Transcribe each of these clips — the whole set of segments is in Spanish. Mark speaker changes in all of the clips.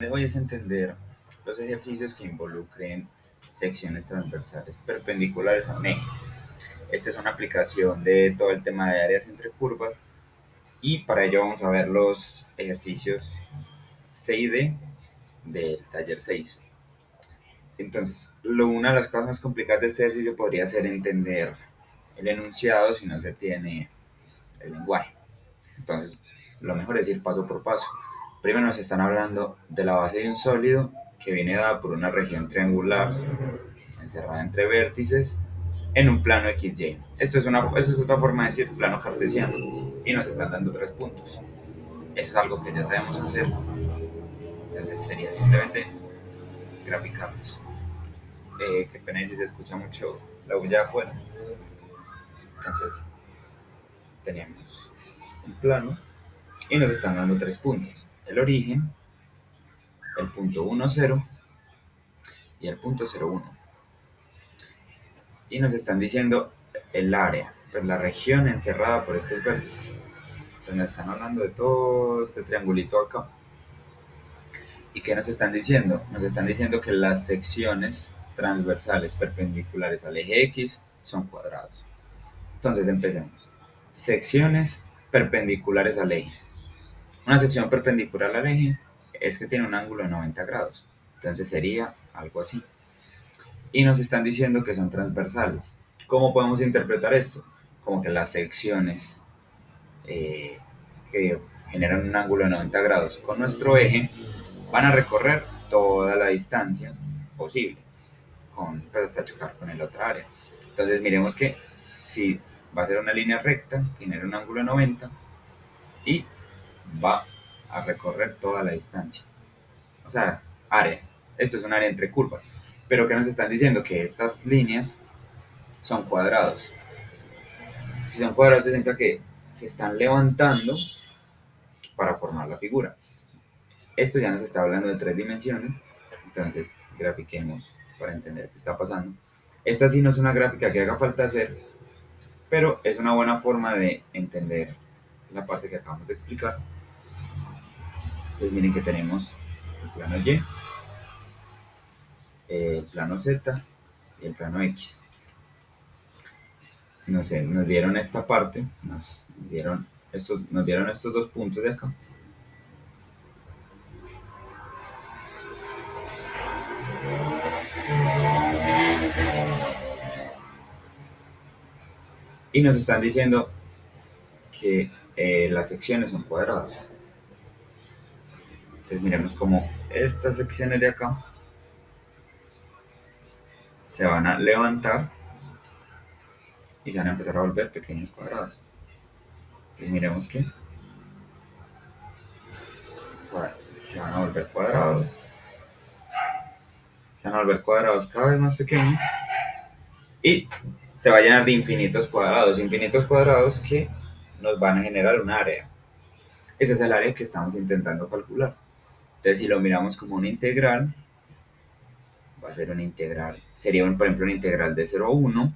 Speaker 1: Hoy es entender los ejercicios que involucren secciones transversales perpendiculares a un eje. Esta es una aplicación de todo el tema de áreas entre curvas y para ello vamos a ver los ejercicios C y D del taller 6. Entonces, una de las cosas más complicadas de este ejercicio podría ser entender el enunciado si no se tiene el lenguaje. Entonces, lo mejor es ir paso por paso. Primero nos están hablando de la base de un sólido que viene dada por una región triangular encerrada entre vértices en un plano XY. Esto es otra forma de decir plano cartesiano y nos están dando 3 puntos. Eso es algo que ya sabemos hacer. Entonces sería simplemente graficarlos. Qué pena si se escucha mucho la bulla afuera. Entonces tenemos un plano y nos están dando 3 puntos. El origen, el punto 1, 0 y el punto 0, 1. Y nos están diciendo el área, pues la región encerrada por estos vértices. Entonces nos están hablando de todo este triangulito acá. ¿Y qué nos están diciendo? Nos están diciendo que las secciones transversales perpendiculares al eje X son cuadrados. Entonces empecemos. Secciones perpendiculares al eje. Una sección perpendicular al eje es que tiene un ángulo de 90 grados. Entonces sería algo así. Y nos están diciendo que son transversales. ¿Cómo podemos interpretar esto? Como que las secciones que generan un ángulo de 90 grados con nuestro eje van a recorrer toda la distancia posible, pues hasta chocar con el otro área. Entonces miremos que si va a ser una línea recta, genera un ángulo de 90 y va a recorrer toda la distancia. O sea, área. Esto es un área entre curvas. Pero ¿qué nos están diciendo? Que estas líneas son cuadrados. Si son cuadrados, significa que se están levantando para formar la figura. Esto ya nos está hablando de 3 dimensiones, entonces grafiquemos para entender qué está pasando. Esta sí no es una gráfica que haga falta hacer, pero es una buena forma de entender la parte que acabamos de explicar. Entonces miren que tenemos el plano Y, el plano Z y el plano X. No sé, nos dieron esta parte, nos dieron estos 2 puntos de acá. Y nos están diciendo que las secciones son cuadrados. Entonces miremos como estas secciones de acá se van a levantar y se van a empezar a volver pequeños cuadrados. Entonces miremos que se van a volver cuadrados, se van a volver cuadrados cada vez más pequeños y se va a llenar de infinitos cuadrados que nos van a generar un área. Ese es el área que estamos intentando calcular. Entonces si lo miramos como una integral, va a ser una integral, sería por ejemplo una integral de 0 a 1,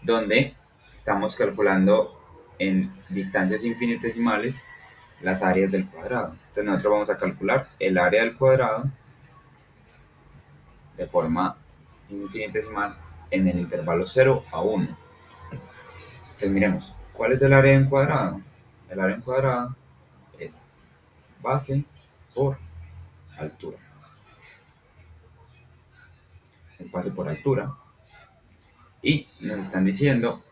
Speaker 1: donde estamos calculando en distancias infinitesimales las áreas del cuadrado. Entonces nosotros vamos a calcular el área del cuadrado de forma infinitesimal en el intervalo 0 a 1. Entonces miremos, ¿cuál es el área en cuadrado? El área en cuadrado es base por altura. Es base por altura. Y nos están diciendo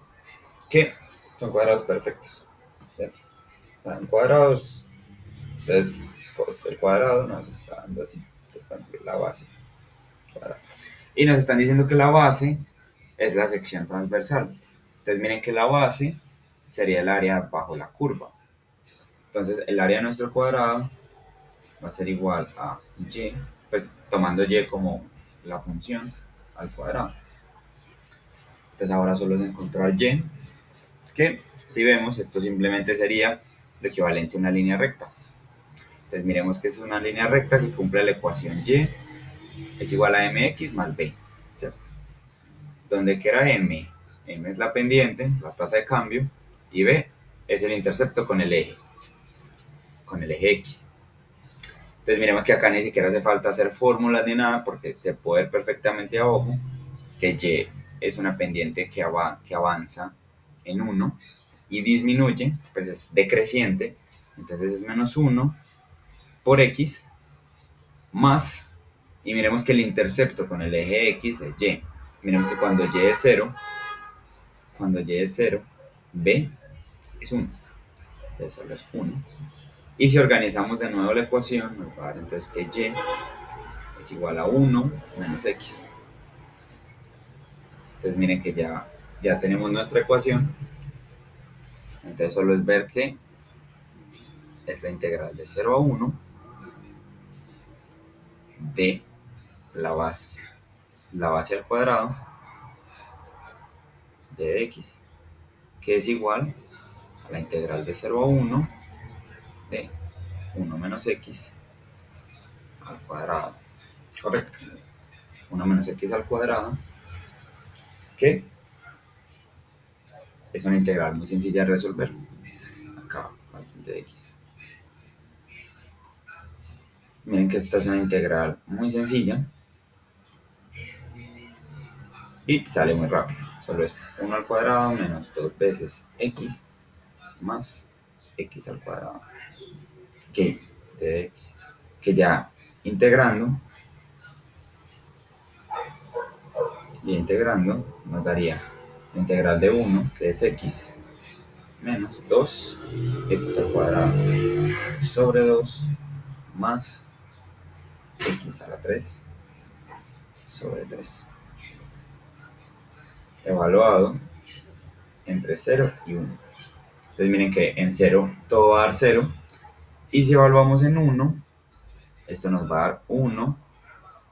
Speaker 1: que son cuadrados perfectos, ¿cierto? Están cuadrados, entonces el cuadrado nos está dando así, entonces, la base cuadrada. Y nos están diciendo que la base es la sección transversal. Entonces miren que la base sería el área bajo la curva. Entonces el área de nuestro cuadrado va a ser igual a y, pues tomando y como la función al cuadrado. Entonces ahora solo es encontrar y, que si vemos esto simplemente sería lo equivalente a una línea recta. Entonces miremos que es una línea recta que cumple la ecuación y es igual a mx más b, ¿cierto? Donde que era m es la pendiente, la tasa de cambio, y b es el intercepto con el eje X. Entonces miremos que acá ni siquiera hace falta hacer fórmulas ni nada porque se puede ver perfectamente abajo que y es una pendiente que avanza en 1 y disminuye, pues es decreciente, entonces es menos 1 por x más, y miremos que el intercepto con el eje x es y. Miremos que cuando y es 0, b es 1, entonces solo es 1. Y si organizamos de nuevo la ecuación, nos va a dar entonces que y es igual a 1 menos x. Entonces miren que ya tenemos nuestra ecuación. Entonces solo es ver que es la integral de 0 a 1 de la base al cuadrado de x, que es igual a la integral de 0 a 1 de 1 menos x al cuadrado. Correcto. 1 menos x al cuadrado, que es una integral muy sencilla de resolver. Acá, de x. Miren que esta es una integral muy sencilla y sale muy rápido. Solo es 1 al cuadrado menos 2 veces x más x al cuadrado, que de x, que ya integrando nos daría la integral de 1, que es x, menos 2x al cuadrado sobre 2 más x a la 3 sobre 3, evaluado entre 0 y 1. Entonces miren que en 0 todo va a dar 0, y si evaluamos en 1, esto nos va a dar 1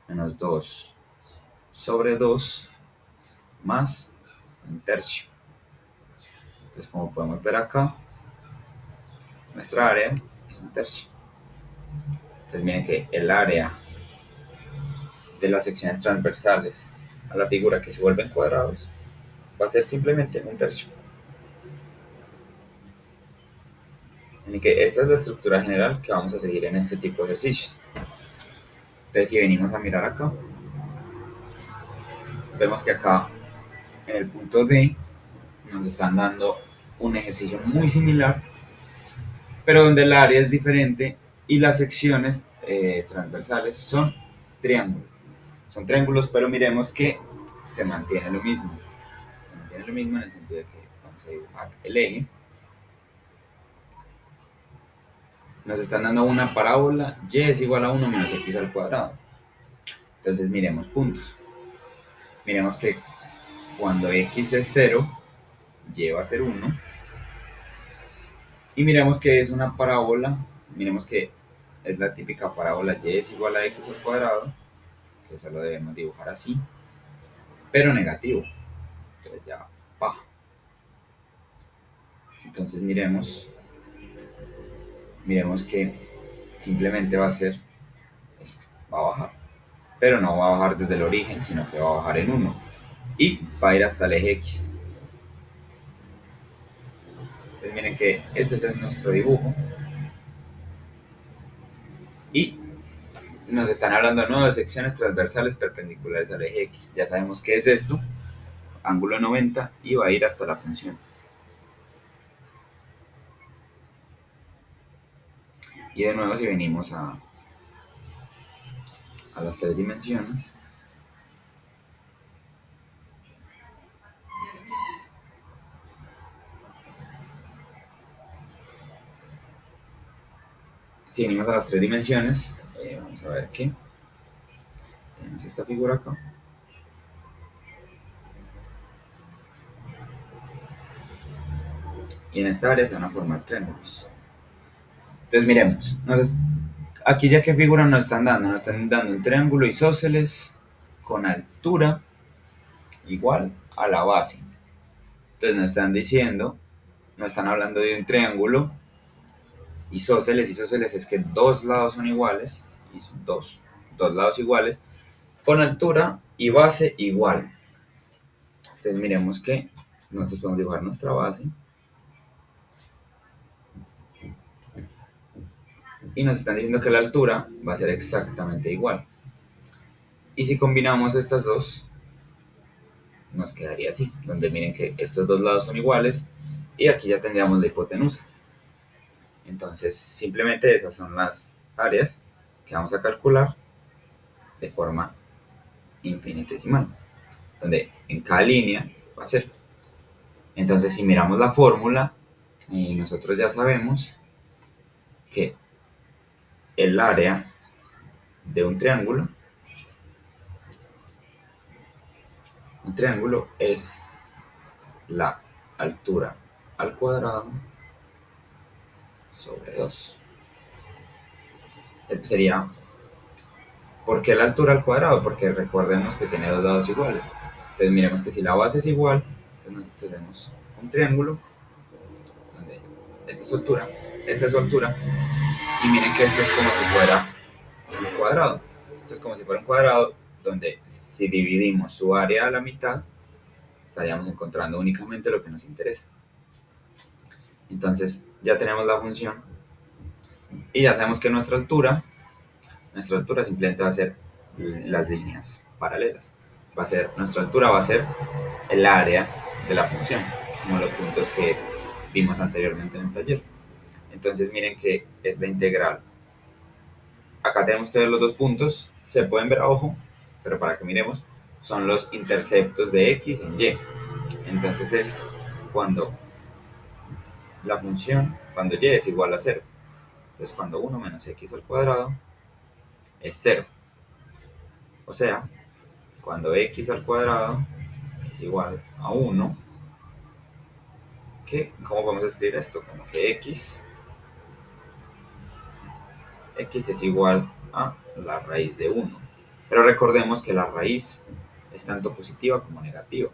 Speaker 1: menos 2 sobre 2 más un tercio. Entonces, como podemos ver acá, nuestra área es un tercio. Entonces miren que el área de las secciones transversales a la figura que se vuelven cuadrados va a ser simplemente un tercio. Miren que esta es la estructura general que vamos a seguir en este tipo de ejercicios. Entonces si venimos a mirar acá, vemos que acá en el punto D nos están dando un ejercicio muy similar, pero donde el área es diferente y las secciones transversales son triángulos. Son triángulos, pero miremos que se mantiene lo mismo. Se mantiene lo mismo en el sentido de que vamos a dibujar el eje. Nos están dando una parábola, y es igual a 1 menos x al cuadrado. Entonces miremos puntos. Miremos que cuando x es 0, y va a ser 1. Y miremos que es una parábola, miremos que es la típica parábola y es igual a x al cuadrado, que eso lo debemos dibujar así, pero negativo. Entonces ya baja. Entonces miremos que simplemente va a ser esto, va a bajar. Pero no va a bajar desde el origen, sino que va a bajar en 1. Y va a ir hasta el eje x. Entonces miren que este es nuestro dibujo. Y nos están hablando ¿no? de secciones transversales perpendiculares al eje x. Ya sabemos qué es esto. Ángulo 90 y va a ir hasta la función. Y de nuevo si venimos a las 3 dimensiones, si venimos a las 3 dimensiones, vamos a ver que tenemos esta figura acá. Y en esta área se van a formar triángulos. Entonces miremos, aquí ya que figura nos están dando un triángulo isósceles con altura igual a la base. Entonces nos están diciendo, nos están hablando de un triángulo isósceles. Isósceles es que dos lados son iguales, y son dos lados iguales, con altura y base igual. Entonces miremos que nosotros podemos dibujar nuestra base. y nos están diciendo que la altura va a ser exactamente igual. Y si combinamos estas dos, nos quedaría así, donde miren que estos dos lados son iguales y aquí ya tendríamos la hipotenusa. Entonces, simplemente esas son las áreas que vamos a calcular de forma infinitesimal, donde en cada línea va a ser. Entonces, si miramos la fórmula, nosotros ya sabemos que el área de un triángulo es la altura al cuadrado sobre 2. Sería, ¿por qué la altura al cuadrado? Porque recordemos que tiene dos lados iguales. Entonces miremos que si la base es igual, entonces nosotros tenemos un triángulo donde esta es su altura, y miren que esto es como si fuera un cuadrado. Esto es como si fuera un cuadrado donde si dividimos su área a la mitad, estaríamos encontrando únicamente lo que nos interesa. Entonces ya tenemos la función y ya sabemos que nuestra altura simplemente va a ser las líneas paralelas. Nuestra altura va a ser el área de la función, como los puntos que vimos anteriormente en el taller. Entonces miren que es la integral. Acá tenemos que ver los dos puntos, se pueden ver a ojo, pero para que miremos, son los interceptos de x en y. Entonces es cuando la función, cuando y es igual a 0. Entonces cuando 1 menos x al cuadrado es 0. O sea, cuando x al cuadrado es igual a 1, ¿cómo podemos escribir esto? Como que x es igual a la raíz de 1. Pero recordemos que la raíz es tanto positiva como negativa.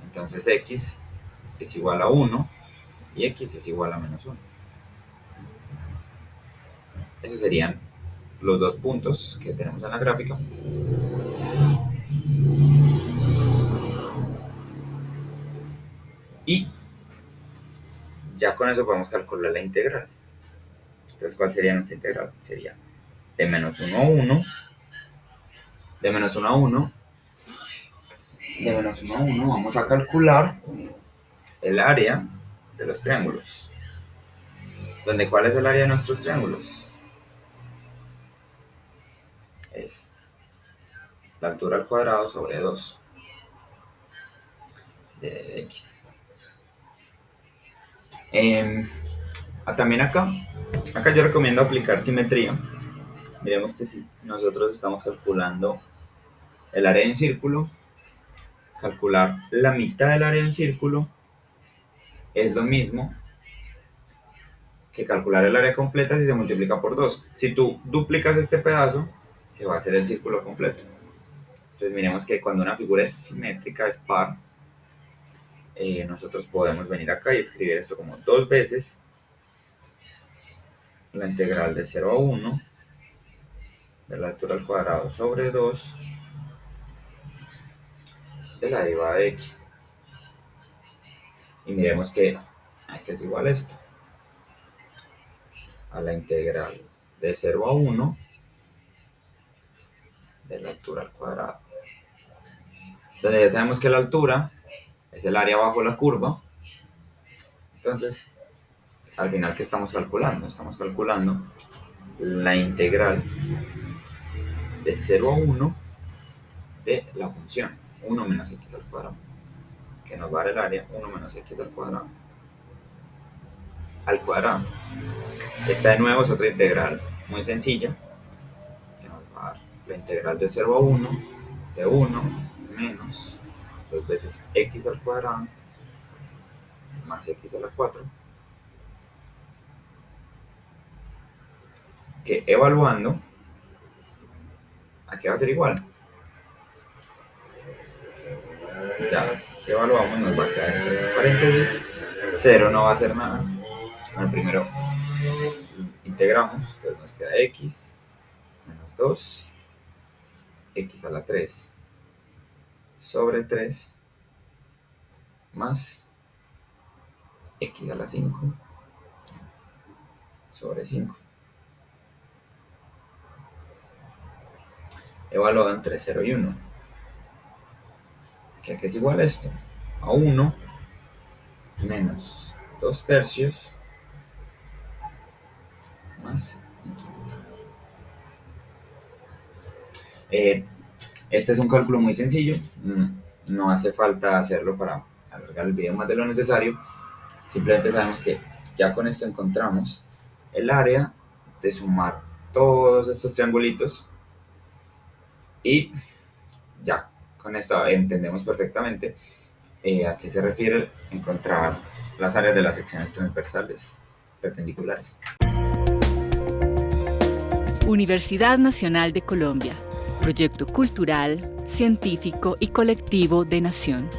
Speaker 1: Entonces x es igual a 1 y x es igual a menos 1. Esos serían los dos puntos que tenemos en la gráfica. Y ya con eso podemos calcular la integral. Entonces, ¿cuál sería nuestra integral? Sería de menos 1 a 1, de menos 1 a 1, de menos 1 a 1, vamos a calcular el área de los triángulos. ¿Donde cuál es el área de nuestros triángulos? Es la altura al cuadrado sobre 2 de x. También acá yo recomiendo aplicar simetría. Miremos que si nosotros estamos calculando el área de un círculo, calcular la mitad del área de un círculo es lo mismo que calcular el área completa si se multiplica por 2. Si tú duplicas este pedazo, que va a ser el círculo completo. Entonces miremos que cuando una figura es simétrica, es par, nosotros podemos venir acá y escribir esto como 2 veces la integral de 0 a 1 de la altura al cuadrado sobre 2 de la derivada de x. Y miremos que es igual a esto, a la integral de 0 a 1 de la altura al cuadrado. Entonces ya sabemos que la altura es el área bajo la curva. Entonces, al final, ¿qué estamos calculando? Estamos calculando la integral de 0 a 1 de la función 1 menos x al cuadrado, que nos va a dar el área 1 menos x al cuadrado. Esta de nuevo es otra integral muy sencilla, que nos va a dar la integral de 0 a 1 de 1 menos 2 veces x al cuadrado más x a la 4, que evaluando, aquí va a ser igual. Ya si evaluamos nos va a quedar entre los paréntesis 0, no va a ser nada. Bueno, primero integramos, entonces nos queda x menos 2 x a la 3 sobre 3 más x a la 5 sobre 5. evaluado entre 0 y 1. ¿Qué es igual a esto? A 1 menos 2/3 más. Este es un cálculo muy sencillo, no hace falta hacerlo para alargar el video más de lo necesario, simplemente sabemos que ya con esto encontramos el área de sumar todos estos triangulitos y ya con esto entendemos perfectamente a qué se refiere encontrar las áreas de las secciones transversales perpendiculares.
Speaker 2: Universidad Nacional de Colombia, proyecto cultural, científico y colectivo de Nación.